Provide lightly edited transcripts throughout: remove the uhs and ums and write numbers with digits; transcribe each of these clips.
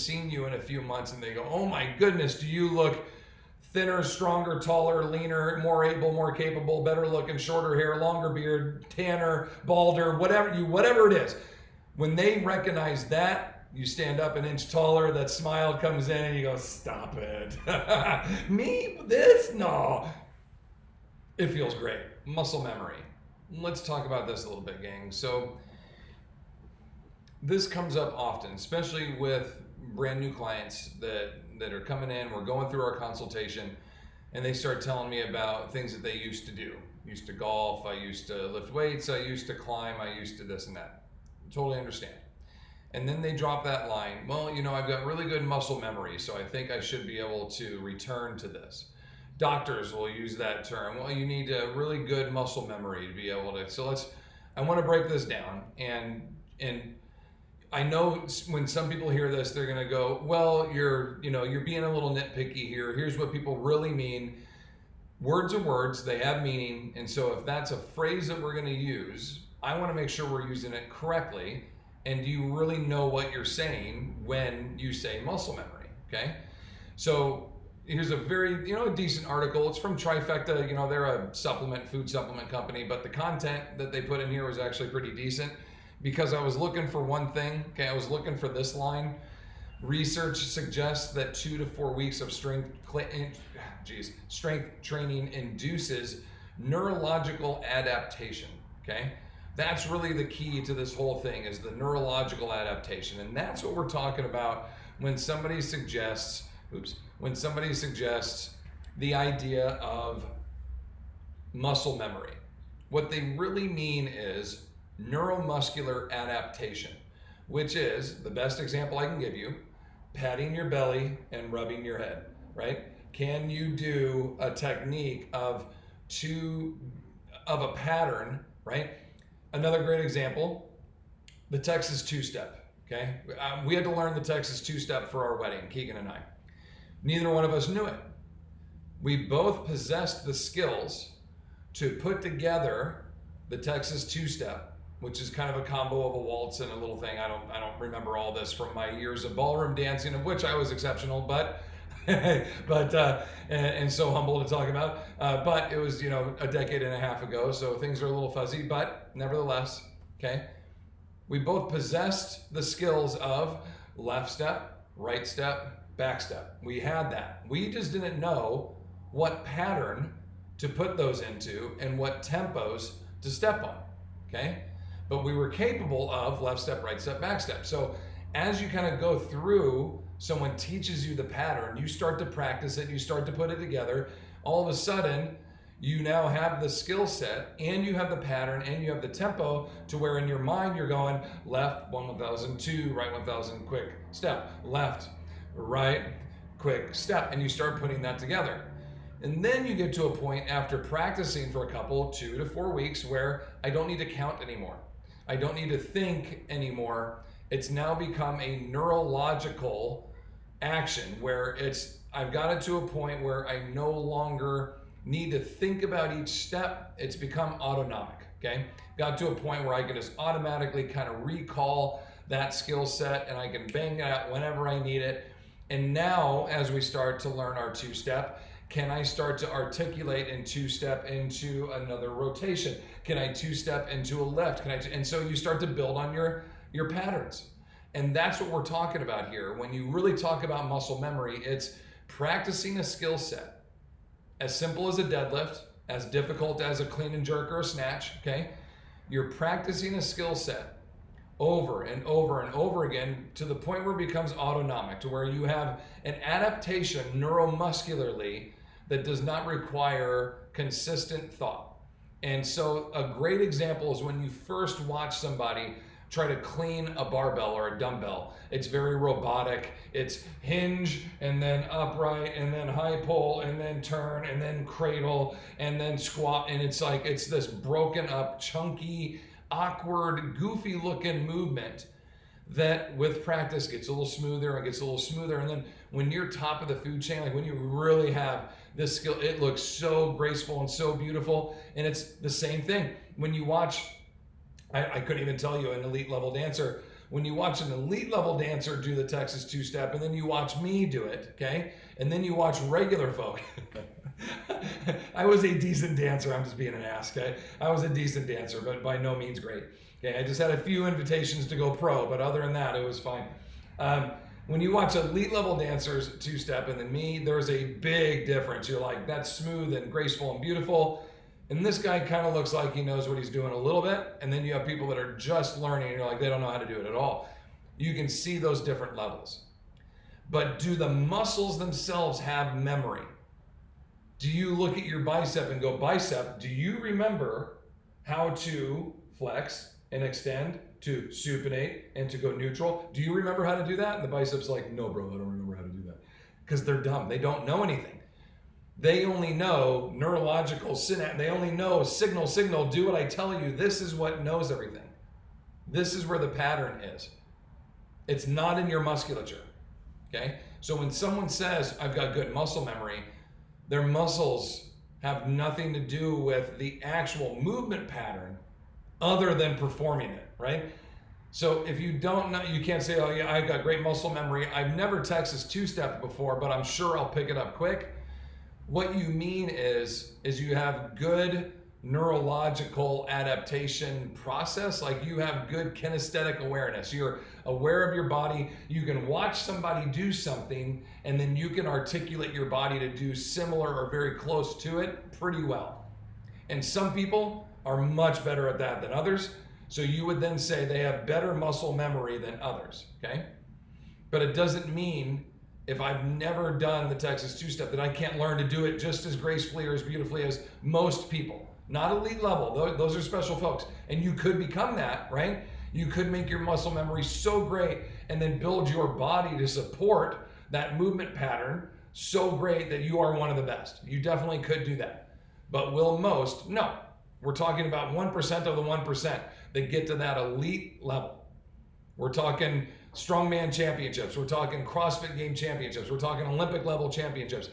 seen you in a few months and they go, oh my goodness, do you look thinner, stronger, taller, leaner, more able, more capable, better looking, shorter hair, longer beard, tanner, balder, whatever it is. When they recognize that, you stand up an inch taller, that smile comes in and you go, stop it. Me? This? No. It feels great. Muscle memory. Let's talk about this a little bit, gang. So this comes up often, especially with brand new clients that are coming in. We're going through our consultation and they start telling me about things that they used to do. I used to golf, I used to lift weights, I used to climb, I used to this and that. Totally understand. And then they drop that line, well, I've got really good muscle memory, so I think I should be able to return to this. Doctors will use that term. Well, you need a really good muscle memory to be able to. So I want to break this down. And I know when some people hear this, they're going to go, well, you're being a little nitpicky here. Here's what people really mean. Words are words, they have meaning. And so if that's a phrase that we're going to use, I want to make sure we're using it correctly. And do you really know what you're saying when you say muscle memory? Okay. So here's a very, a decent article. It's from Trifecta. They're a food supplement company, but the content that they put in here was actually pretty decent because I was looking for one thing. Okay. I was looking for this line. Research suggests that 2 to 4 weeks of strength training induces neurological adaptation. Okay. That's really the key to this whole thing is the neurological adaptation. And that's what we're talking about when somebody suggests the idea of muscle memory. What they really mean is neuromuscular adaptation, which is the best example I can give you, patting your belly and rubbing your head, right? Can you do a technique of a pattern, right? Another great example, the Texas two-step, okay? We had to learn the Texas two-step for our wedding, Keegan and I. Neither one of us knew it. We both possessed the skills to put together the Texas two-step, which is kind of a combo of a waltz and a little thing. I don't remember all this from my years of ballroom dancing, of which I was exceptional, but and so humble to talk about. But it was, a decade and a half ago, so things are a little fuzzy, but nevertheless, okay? We both possessed the skills of left step, right step, back step. We had that. We just didn't know what pattern to put those into and what tempos to step on, okay? But we were capable of left step, right step, back step. So as you kind of go through, someone teaches you the pattern, you start to practice it, you start to put it together, all of a sudden, you now have the skill set and you have the pattern and you have the tempo to where in your mind you're going left 1,000, 2, right 1,000, quick step, left, right, quick step, and you start putting that together. And then you get to a point after practicing for a couple, 2 to 4 weeks, where I don't need to count anymore. I don't need to think anymore. It's now become a neurological action where I've got it to a point where I no longer need to think about each step. It's become autonomic, okay? Got to a point where I can just automatically kind of recall that skill set and I can bang it out whenever I need it. And now, as we start to learn our two-step, can I start to articulate and two-step into another rotation? Can I two-step into a lift? And so you start to build on your patterns. And that's what we're talking about here. When you really talk about muscle memory, it's practicing a skill set. As simple as a deadlift, as difficult as a clean and jerk or a snatch, okay? You're practicing a skill set over and over and over again to the point where it becomes autonomic, to where you have an adaptation neuromuscularly that does not require consistent thought. And so a great example is when you first watch somebody try to clean a barbell or a dumbbell. It's very robotic. It's hinge and then upright and then high pull and then turn and then cradle and then squat. And it's like, it's this broken up, chunky, awkward, goofy looking movement that with practice gets a little smoother and gets a little smoother. And then when you're top of the food chain, like when you really have this skill, it looks so graceful and so beautiful. And it's the same thing. When you watch, I couldn't even tell you an elite level dancer, when you watch an elite level dancer do the Texas two-step, and then you watch me do it, okay? And then you watch regular folk. I was a decent dancer. I'm just being an ass, okay? I was a decent dancer, but by no means great. Okay, I just had a few invitations to go pro, but other than that, it was fine. When you watch elite level dancers two-step and then me, there's a big difference. You're like, that's smooth and graceful and beautiful. And this guy kind of looks like he knows what he's doing a little bit. And then you have people that are just learning and you're like, they don't know how to do it at all. You can see those different levels. But do the muscles themselves have memory? Do you look at your bicep and go, bicep, do you remember how to flex and extend, to supinate, and to go neutral? Do you remember how to do that? And the bicep's like, no, bro, I don't remember how to do that. Because they're dumb. They don't know anything. They only know neurological synapse. They only know signal, do what I tell you. This is what knows everything. This is where the pattern is. It's not in your musculature. Okay? So when someone says, I've got good muscle memory, their muscles have nothing to do with the actual movement pattern other than performing it, right? So if you don't know, you can't say, oh yeah, I've got great muscle memory. I've never Texas two-stepped before, but I'm sure I'll pick it up quick. What you mean is you have good neurological adaptation process, like you have good kinesthetic awareness. You're aware of your body. You can watch somebody do something and then you can articulate your body to do similar or very close to it pretty well. And some people are much better at that than others. So you would then say they have better muscle memory than others, okay? But it doesn't mean if I've never done the Texas two-step that I can't learn to do it just as gracefully or as beautifully as most people. Not elite level, those are special folks. And you could become that, right? You could make your muscle memory so great and then build your body to support that movement pattern so great that you are one of the best. You definitely could do that. But will most? No. We're talking about 1% of the 1% that get to that elite level. We're talking strongman championships. We're talking CrossFit game championships. We're talking Olympic level championships.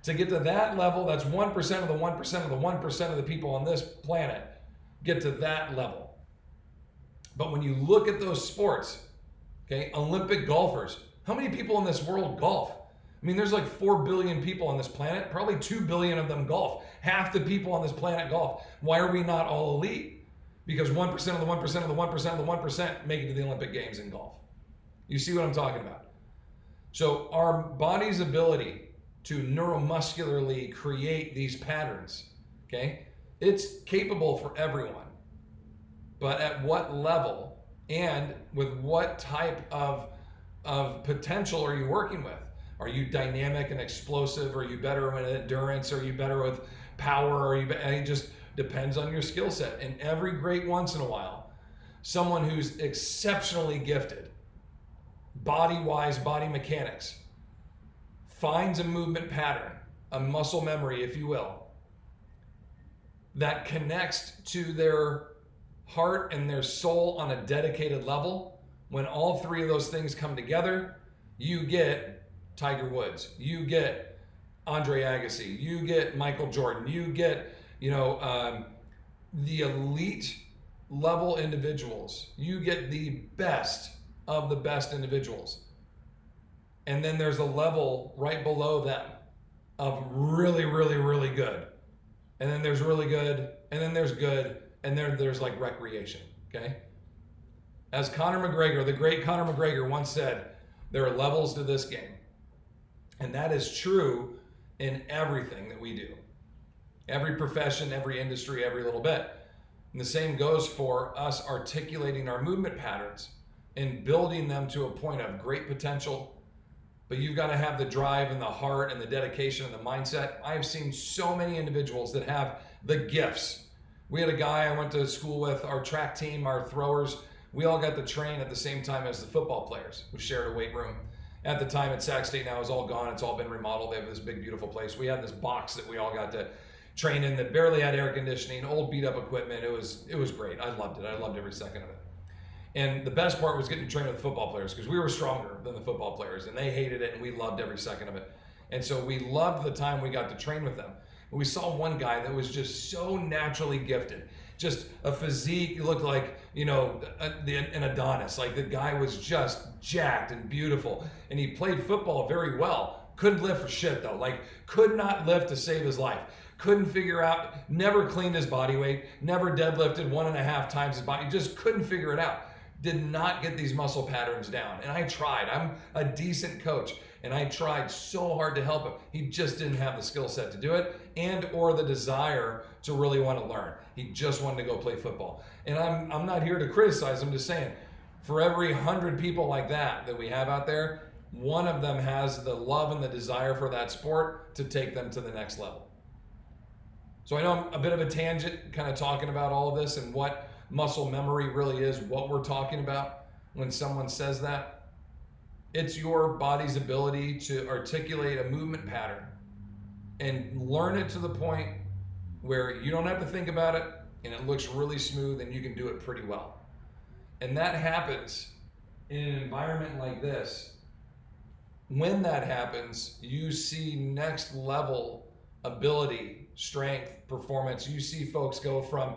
To get to that level, that's 1% of the 1% of the 1% of the people on this planet get to that level. But when you look at those sports, okay, Olympic golfers, how many people in this world golf? I mean, there's like 4 billion people on this planet. Probably 2 billion of them golf. Half the people on this planet golf. Why are we not all elite? Because 1% of the 1% of the 1% of the 1% make it to the Olympic Games in golf. You see what I'm talking about? So our body's ability to neuromuscularly create these patterns, okay? It's capable for everyone. But at what level and with what type of potential are you working with? Are you dynamic and explosive? Are you better with endurance? Are you better with power? It just depends on your skill set. And every great once in a while, someone who's exceptionally gifted, body-wise, body mechanics, finds a movement pattern, a muscle memory, if you will, that connects to their heart and their soul on a dedicated level. When all three of those things come together, you get Tiger Woods, you get Andre Agassi, you get Michael Jordan, you get, the elite level individuals. You get the best of the best individuals. And then there's a level right below them of really, really, really good. And then there's really good, and then there's good, and then there's like recreation, okay? As Conor McGregor, the great Conor McGregor once said, there are levels to this game. And that is true in everything that we do. Every profession, every industry, every little bit. And the same goes for us articulating our movement patterns and building them to a point of great potential. But you've got to have the drive and the heart and the dedication and the mindset. I've seen so many individuals that have the gifts. We had a guy I went to school with, our track team, our throwers. We all got to train at the same time as the football players. We shared a weight room. At the time at Sac State, now it's all gone. It's all been remodeled. They have this big, beautiful place. We had this box that we all got to train in that barely had air conditioning, old beat up equipment. It was great. I loved it. I loved every second of it. And the best part was getting to train with football players because we were stronger than the football players and they hated it and we loved every second of it. And so we loved the time we got to train with them. But we saw one guy that was just so naturally gifted. just a physique. You looked like, an Adonis. Like the guy was just jacked and beautiful. And he played football very well. Couldn't lift for shit though. Like could not lift to save his life. Couldn't figure out, never cleaned his body weight, never deadlifted 1.5 times his body. Just couldn't figure it out. Did not get these muscle patterns down. And I tried. I'm a decent coach. And I tried so hard to help him. He just didn't have the skill set to do it and or the desire to really want to learn. He just wanted to go play football. And I'm not here to criticize. I'm just saying, for every 100 people like that we have out there, one of them has the love and the desire for that sport to take them to the next level. So I know I'm a bit of a tangent kind of talking about all of this and what muscle memory really is, what we're talking about when someone says that. It's your body's ability to articulate a movement pattern and learn it to the point where you don't have to think about it and it looks really smooth and you can do it pretty well. And that happens in an environment like this. When that happens, you see next level ability, strength, performance. You see folks go from,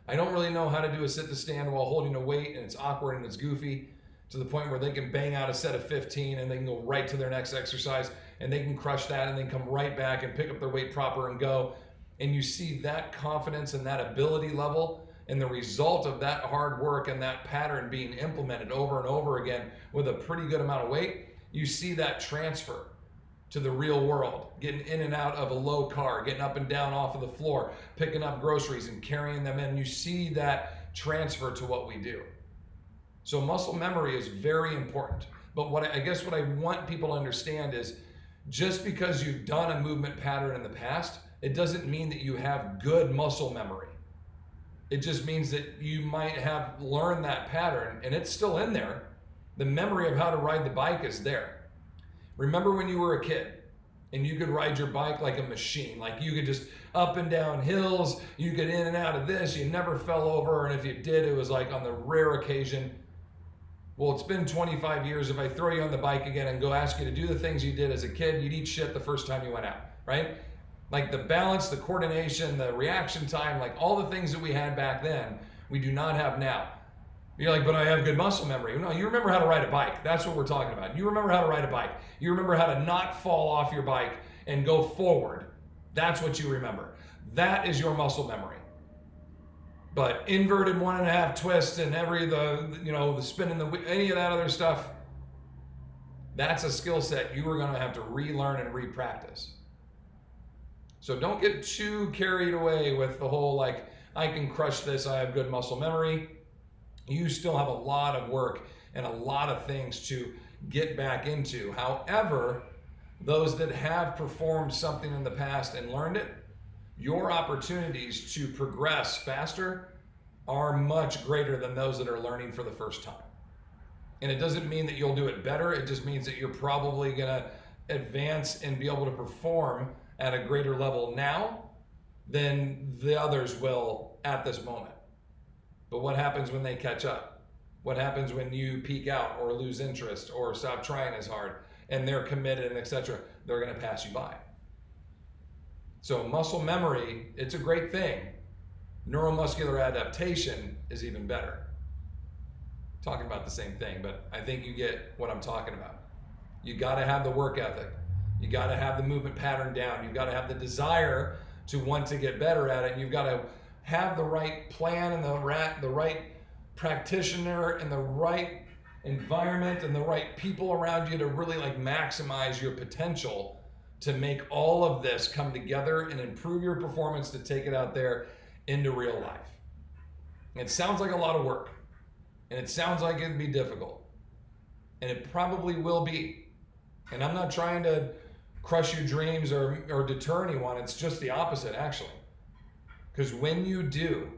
I don't really know how to do a sit to stand while holding a weight and it's awkward and it's goofy, to the point where they can bang out a set of 15 and they can go right to their next exercise and they can crush that and then come right back and pick up their weight proper and go. And you see that confidence and that ability level and the result of that hard work and that pattern being implemented over and over again with a pretty good amount of weight. You see that transfer to the real world, getting in and out of a low car, getting up and down off of the floor, picking up groceries and carrying them in. You see that transfer to what we do. So muscle memory is very important. But what I want people to understand is just because you've done a movement pattern in the past, it doesn't mean that you have good muscle memory. It just means that you might have learned that pattern and it's still in there. The memory of how to ride the bike is there. Remember when you were a kid and you could ride your bike like a machine, like you could just up and down hills, you get in and out of this, you never fell over, and if you did, it was like on the rare occasion. Well, it's been 25 years. If I throw you on the bike again and go ask you to do the things you did as a kid, you'd eat shit the first time you went out, right? Like the balance, the coordination, the reaction time, like all the things that we had back then, we do not have now. You're like, but I have good muscle memory. No, you remember how to ride a bike. That's what we're talking about. You remember how to ride a bike. You remember how to not fall off your bike and go forward. That's what you remember. That is your muscle memory. But inverted 1.5 twists and the spin in the, any of that other stuff, that's a skill set you are going to have to relearn and repractice. So don't get too carried away with the whole, like, I can crush this, I have good muscle memory. You still have a lot of work and a lot of things to get back into. However, those that have performed something in the past and learned it, your opportunities to progress faster are much greater than those that are learning for the first time. And it doesn't mean that you'll do it better. It just means that you're probably going to advance and be able to perform at a greater level now than the others will at this moment. But what happens when they catch up? What happens when you peak out or lose interest or stop trying as hard and they're committed and etc.? They're going to pass you by. So muscle memory, it's a great thing. Neuromuscular adaptation is even better. Talking about the same thing, but I think you get what I'm talking about. You got to have the work ethic. You got to have the movement pattern down. You've got to have the desire to want to get better at it. And you've got to have the right plan and the right practitioner and the right environment and the right people around you to really like maximize your potential to make all of this come together and improve your performance to take it out there into real life. It sounds like a lot of work, and it sounds like it'd be difficult, and it probably will be. And I'm not trying to crush your dreams or deter anyone. It's just the opposite, actually. Because when you do,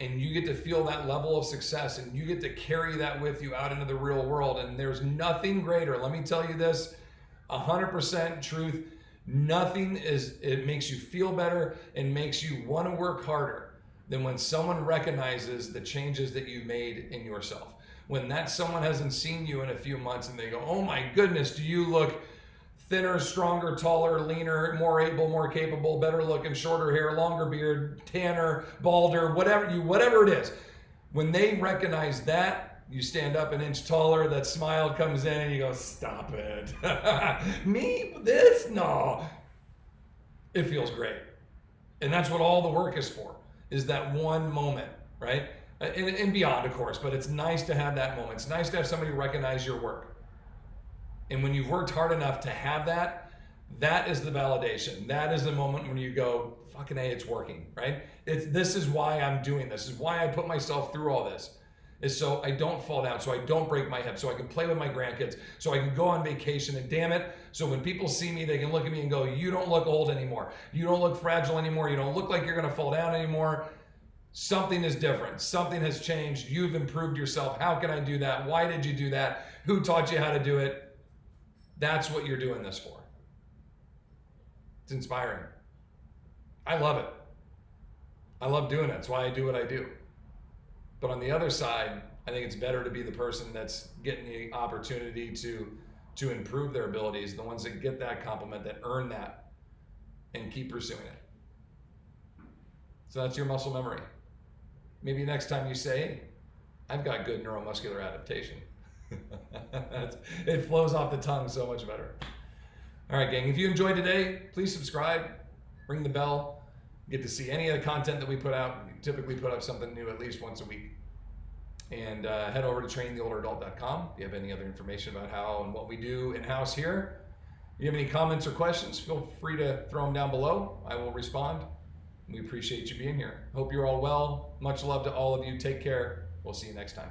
and you get to feel that level of success, and you get to carry that with you out into the real world, and there's nothing greater, let me tell you this, 100% truth, it makes you feel better and makes you want to work harder than when someone recognizes the changes that you made in yourself. When that someone hasn't seen you in a few months and they go, oh my goodness, do you look thinner, stronger, taller, leaner, more able, more capable, better looking, shorter hair, longer beard, tanner, balder, whatever it is. When they recognize that, you stand up an inch taller, that smile comes in and you go, stop it. Me? This? No. It feels great. And that's what all the work is for, is that one moment, right? And beyond, of course, but it's nice to have that moment. It's nice to have somebody recognize your work. And when you've worked hard enough to have that, that is the validation. That is the moment when you go, fucking A, it's working, right? This is why I'm doing this. This is why I put myself through all this. Is so I don't fall down, so I don't break my hip, so I can play with my grandkids, so I can go on vacation, and damn it, so when people see me, they can look at me and go, you don't look old anymore. You don't look fragile anymore. You don't look like you're gonna fall down anymore. Something is different. Something has changed. You've improved yourself. How can I do that? Why did you do that? Who taught you how to do it? That's what you're doing this for. It's inspiring. I love it. I love doing it. That's why I do what I do. But on the other side, I think it's better to be the person that's getting the opportunity to improve their abilities, the ones that get that compliment, that earn that, and keep pursuing it. So that's your muscle memory. Maybe next time you say, I've got good neuromuscular adaptation. It flows off the tongue so much better. All right, gang, if you enjoyed today, please subscribe, ring the bell, get to see any of the content that we put out. We typically put up something new at least once a week. And head over to traintheolderadult.com if you have any other information about how and what we do in-house here. If you have any comments or questions, feel free to throw them down below. I will respond. We appreciate you being here. Hope you're all well. Much love to all of you. Take care. We'll see you next time.